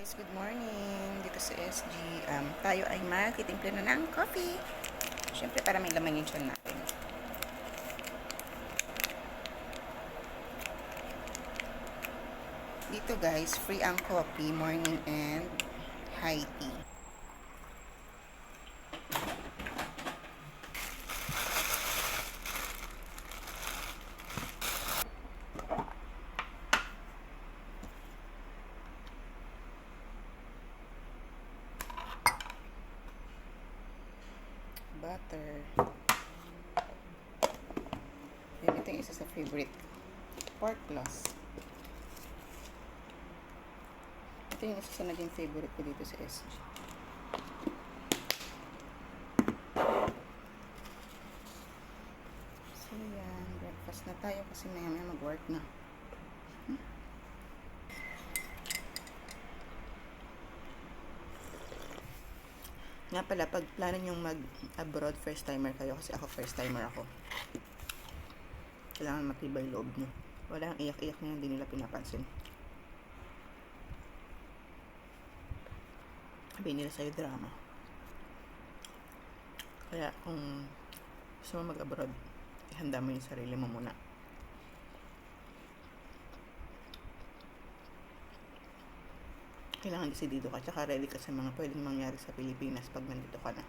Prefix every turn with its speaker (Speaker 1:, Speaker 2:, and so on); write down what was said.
Speaker 1: Guys, good morning dito sa SG. Tayo ay magtitimpla na ng coffee. Siyempre para may laman yung tiyan natin. Dito guys, free ang coffee, morning and high tea. Butter. Yan, ito yung isa sa favorite. Pork plus. Ito yung isa sa naging favorite ko dito sa SG. So yan, breakfast na tayo kasi maya mag-work na. Nga pala, pag plano nyong mag-abroad, first timer kayo, kasi ako first timer ako. Kailangan matibay loob nyo. Walang iyak-iyak na hindi nila pinapansin. Sabihin nila sa'yo drama. Kaya kung gusto mo mag-abroad, ihanda mo yung sarili mo muna. Kailangan desidido ka, tsaka ready ka sa mga pwedeng mangyari sa Pilipinas pag nandito ka na.